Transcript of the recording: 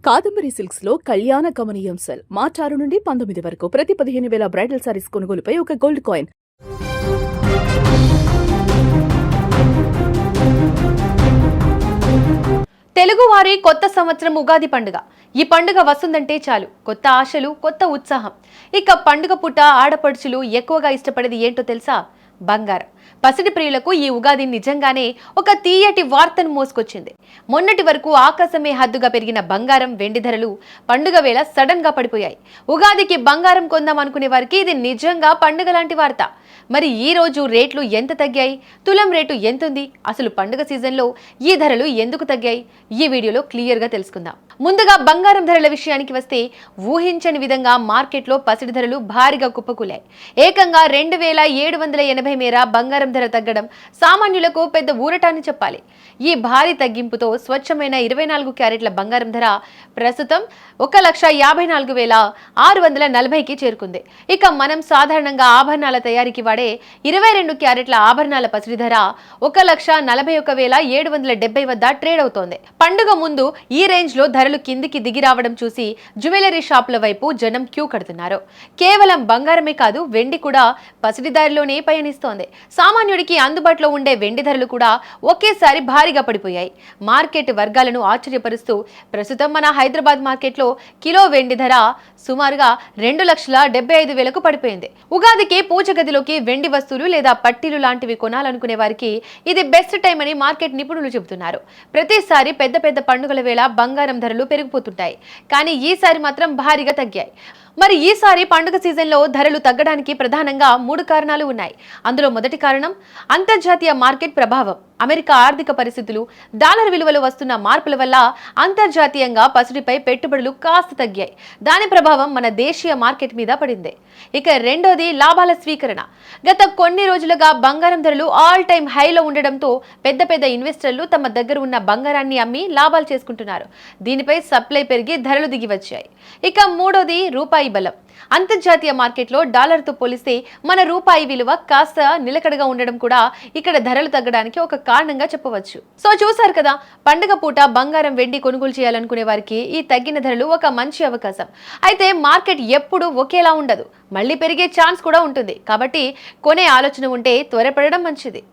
Kadambari silks లో కళ్యాణ గమనీయం cell మార్చి 6 నుండి 19 వరకు ప్రతి 15,000 బ్రైడల్ సారీస్ కొనుగోలుపై ఒక గోల్డ్ కాయిన్. తెలుగువారి కొత్త సంవత్సరం ఉగాది పండుగ. ఈ పండుగ వస్తుందంటే చాలు కొత్త ఆశలు, కొత్త ఉత్సాహం. ఇక పండుగ పూట ఆడపడుచులు ఎక్కువగా ఇష్టపడేది ఏంటో తెలుసా? బంగారం. పసిడి ప్రియులకు ఈ ఉగాది నిజంగానే ఒక తీయటి వార్తను మోసుకొచ్చింది. మొన్నటి వరకు ఆకాశమే హద్దుగా పెరిగిన బంగారం, వెండి ధరలు పండుగ వేళ సడన్ గా పడిపోయాయి. ఉగాదికి బంగారం కొందాం అనుకునే వారికి ఇది నిజంగా పండుగ లాంటి వార్త. మరి ఈ రోజు రేట్లు ఎంత తగ్గాయి? తులం రేటు ఎంతుంది? అసలు పండుగ సీజన్లో ఈ ధరలు ఎందుకు తగ్గాయి? ఈ వీడియోలో క్లియర్ గా తెలుసుకుందాం. ముందుగా బంగారం ధరల విషయానికి వస్తే ఊహించని విధంగా మార్కెట్లో పసిడి ధరలు భారీగా కుప్పకూలాయి. ఏకంగా 2,780 మేర బంగారం ధర తగ్గడం సామాన్యులకు పెద్ద ఊరటాన్ని చెప్పాలి. ఈ భారీ తగ్గింపుతో స్వచ్ఛమైన 24 క్యారెట్ల బంగారం ధర ప్రస్తుతం 1,54,640కి చేరుకుంది. ఇక మనం సాధారణంగా ఆభరణాల తయారీకి వాడే 22 క్యారెట్ల ఆభరణాల పసిడి ధర 1,41,770 వద్ద ట్రేడ్ అవుతోంది. పండుగ ముందు ఈ రేంజ్ లో ధరలు కిందికి దిగి రావడం చూసి జ్యువెలరీ షాపుల వైపు జనం క్యూ కడుతున్నారు. కేవలం బంగారమే కాదు, వెండి కూడా పసిడి దారిలోనే పయనిస్తోంది. సామాన్యుడికి అందుబాటులో ఉండే వెండి ధరలు కూడా ఒకేసారి భారీగా పడిపోయాయి. మార్కెట్ వర్గాలను ఆశ్చర్యపరుస్తూ ప్రస్తుతం మన హైదరాబాద్ మార్కెట్లో కిలో వెండి ధర సుమారుగా 2,75,000కు పడిపోయింది. ఉగాదికి పూజ గదిలోకి వెండి వస్తువులు లేదా పట్టీలు లాంటివి కొనాలనుకునే వారికి ఇది బెస్ట్ టైం అని మార్కెట్ నిపుణులు చెబుతున్నారు. ప్రతిసారి పెద్ద పెద్ద పండుగల వేళ బంగారం ధరలు పెరిగిపోతుంటాయి, కానీ ఈసారి మాత్రం భారీగా తగ్గాయి. మరి ఈసారి పండుగ సీజన్లో ధరలు తగ్గడానికి ప్రధానంగా 3 కారణాలు ఉన్నాయి. అందులో మొదటి కారణం అంతర్జాతీయ మార్కెట్ ప్రభావం. అమెరికా ఆర్థిక పరిస్థితులు, డాలర్ విలువలో వస్తున్న మార్పుల వల్ల అంతర్జాతీయంగా పసిడిపై పెట్టుబడులు కాస్త తగ్గాయి. దాని ప్రభావం మన దేశీయ మార్కెట్ మీద పడింది. ఇక రెండోది లాభాల స్వీకరణ. గత కొన్ని రోజులుగా బంగారం ధరలు ఆల్ టైమ్ హైలో ఉండడంతో పెద్ద పెద్ద ఇన్వెస్టర్లు తమ దగ్గర ఉన్న బంగారాన్ని అమ్మి లాభాలు చేసుకుంటున్నారు. దీనిపై సప్లై పెరిగి ధరలు దిగి వచ్చాయి. ఇక మూడోది రూపాయి బలం. అంతర్జాతీయ మార్కెట్లో డాలర్తో పోలిస్తే మన రూపాయి విలువ కాస్త నిలకడగా ఉండడం కూడా ఇక్కడ ధరలు తగ్గడానికి ఒక కారణంగా చెప్పవచ్చు. సో చూసారు కదా, పండుగ పూట బంగారం, వెండి కొనుగోలు చేయాలనుకునే వారికి ఈ తగ్గిన ధరలు ఒక మంచి అవకాశం. అయితే మార్కెట్ ఎప్పుడూ ఒకేలా ఉండదు, మళ్ళీ పెరిగే ఛాన్స్ కూడా ఉంటుంది. కాబట్టి కొనే ఆలోచన ఉంటే త్వరపడడం మంచిది.